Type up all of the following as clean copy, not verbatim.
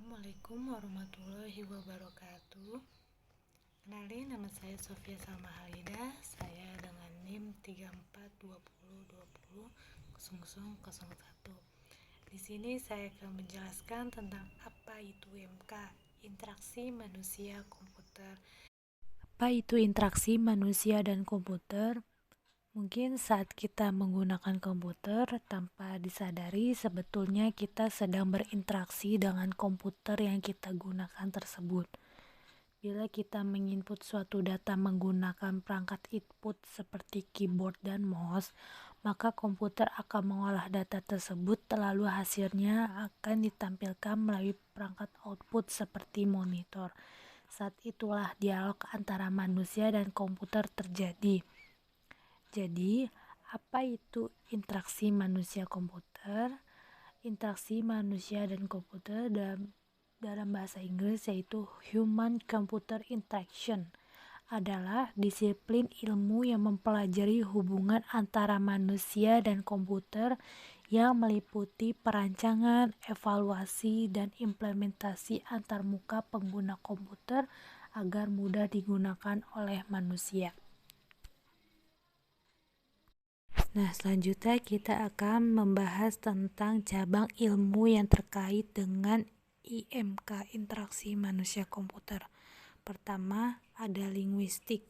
Assalamualaikum warahmatullahi wabarakatuh. Kenalin, nama saya Sofia Salma Halida. Saya dengan NIM 3420200001. Di sini saya akan menjelaskan tentang apa itu IMK, interaksi manusia komputer. Apa itu interaksi manusia dan komputer? Mungkin saat kita menggunakan komputer tanpa disadari, sebetulnya kita sedang berinteraksi dengan komputer yang kita gunakan tersebut. Bila kita menginput suatu data menggunakan perangkat input seperti keyboard dan mouse, maka komputer akan mengolah data tersebut, lalu hasilnya akan ditampilkan melalui perangkat output seperti monitor. Saat itulah dialog antara manusia dan komputer terjadi. Jadi, apa itu interaksi manusia-komputer? Interaksi manusia dan komputer dalam bahasa Inggris yaitu Human-Computer Interaction adalah disiplin ilmu yang mempelajari hubungan antara manusia dan komputer yang meliputi perancangan, evaluasi, dan implementasi antarmuka pengguna komputer agar mudah digunakan oleh manusia. Nah, selanjutnya kita akan membahas tentang cabang ilmu yang terkait dengan IMK, interaksi manusia komputer. Pertama, ada linguistik.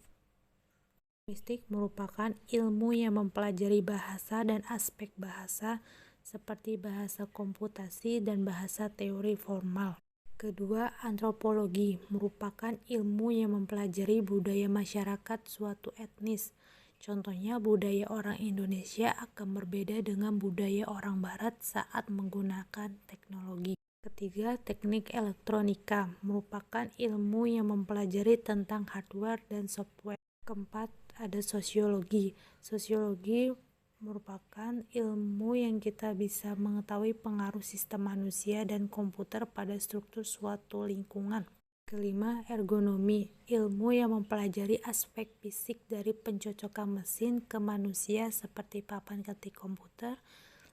Linguistik merupakan ilmu yang mempelajari bahasa dan aspek bahasa seperti bahasa komputasi dan bahasa teori formal. Kedua, antropologi merupakan ilmu yang mempelajari budaya masyarakat suatu etnis. Contohnya, budaya orang Indonesia akan berbeda dengan budaya orang Barat saat menggunakan teknologi. Ketiga, teknik elektronika merupakan ilmu yang mempelajari tentang hardware dan software. Keempat, ada sosiologi. Sosiologi merupakan ilmu yang kita bisa mengetahui pengaruh sistem manusia dan komputer pada struktur suatu lingkungan. Kelima, ergonomi, ilmu yang mempelajari aspek fisik dari pencocokan mesin ke manusia seperti papan ketik komputer,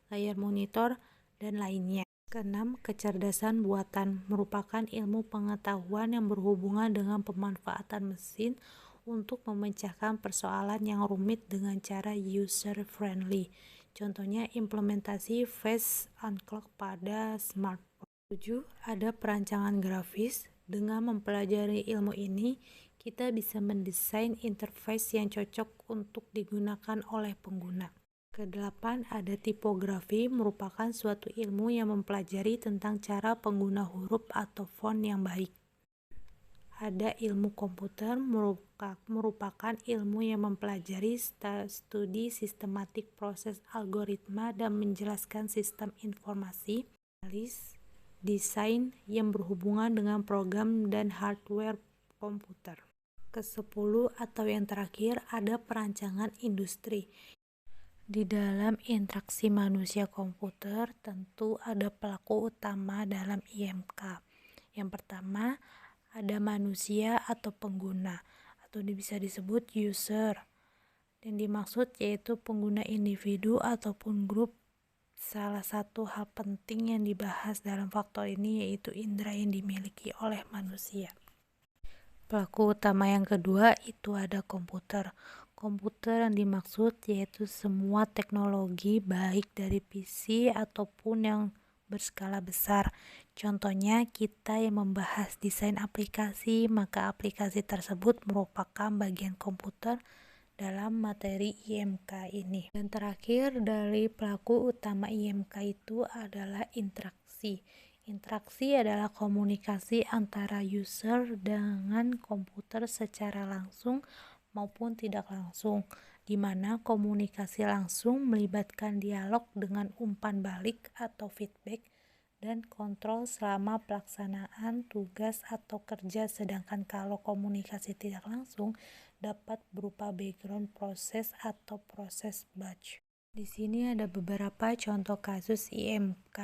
layar monitor, dan lainnya. Keenam, kecerdasan buatan merupakan ilmu pengetahuan yang berhubungan dengan pemanfaatan mesin untuk memecahkan persoalan yang rumit dengan cara user-friendly. Contohnya implementasi face unlock pada smartphone. 7. Ada perancangan grafis. Dengan mempelajari ilmu ini, kita bisa mendesain interface yang cocok untuk digunakan oleh pengguna. Kedelapan, ada tipografi, merupakan suatu ilmu yang mempelajari tentang cara pengguna huruf atau font yang baik. Ada ilmu komputer, merupakan ilmu yang mempelajari studi sistematik proses algoritma dan menjelaskan sistem informasi. Analis desain yang berhubungan dengan program dan hardware komputer. Ke-10 atau yang terakhir, ada perancangan industri. Di dalam interaksi manusia komputer tentu ada pelaku utama dalam IMK. Yang pertama, ada manusia atau pengguna, atau bisa disebut user. Yang dimaksud yaitu pengguna individu ataupun grup. Salah satu hal penting yang dibahas dalam faktor ini yaitu indera yang dimiliki oleh manusia. Pelaku utama yang kedua itu ada komputer. Komputer yang dimaksud yaitu semua teknologi baik dari PC ataupun yang berskala besar. Contohnya kita yang membahas desain aplikasi, maka aplikasi tersebut merupakan bagian komputer dalam materi IMK ini. Dan terakhir dari pelaku utama IMK itu adalah interaksi. Interaksi adalah komunikasi antara user dengan komputer secara langsung maupun tidak langsung, di mana komunikasi langsung melibatkan dialog dengan umpan balik atau feedback dan kontrol selama pelaksanaan tugas atau kerja, sedangkan kalau komunikasi tidak langsung dapat berupa background proses atau proses batch. Di sini ada beberapa contoh kasus IMK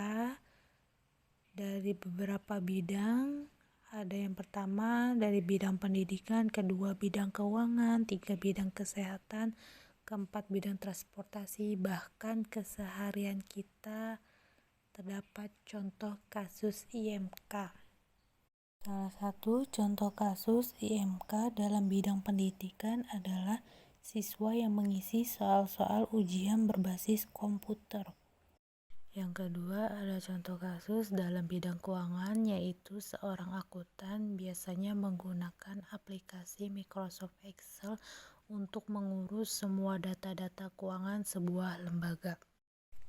dari beberapa bidang. Ada yang pertama dari bidang pendidikan, kedua bidang keuangan, tiga bidang kesehatan, keempat bidang transportasi, bahkan keseharian kita terdapat contoh kasus IMK. Salah satu contoh kasus IMK dalam bidang pendidikan adalah siswa yang mengisi soal-soal ujian berbasis komputer. Yang kedua ada contoh kasus dalam bidang keuangan, yaitu seorang akuntan biasanya menggunakan aplikasi Microsoft Excel untuk mengurus semua data-data keuangan sebuah lembaga.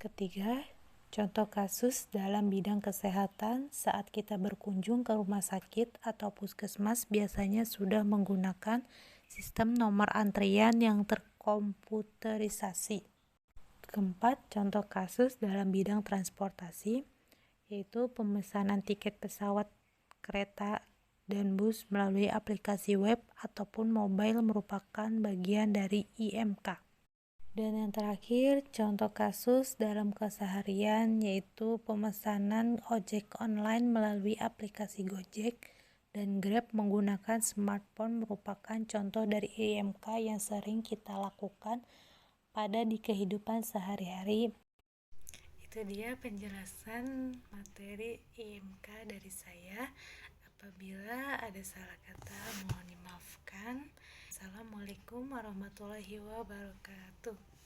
Ketiga, contoh kasus dalam bidang kesehatan saat kita berkunjung ke rumah sakit atau puskesmas biasanya sudah menggunakan sistem nomor antrian yang terkomputerisasi. Keempat, contoh kasus dalam bidang transportasi, yaitu pemesanan tiket pesawat, kereta, dan bus melalui aplikasi web ataupun mobile merupakan bagian dari IMK. Dan yang terakhir, contoh kasus dalam keseharian yaitu pemesanan ojek online melalui aplikasi Gojek dan Grab menggunakan smartphone merupakan contoh dari IMK yang sering kita lakukan pada di kehidupan sehari-hari. Itu dia penjelasan materi IMK dari saya. Apabila ada salah kata mohon dimaafkan. Assalamualaikum warahmatullahi wabarakatuh.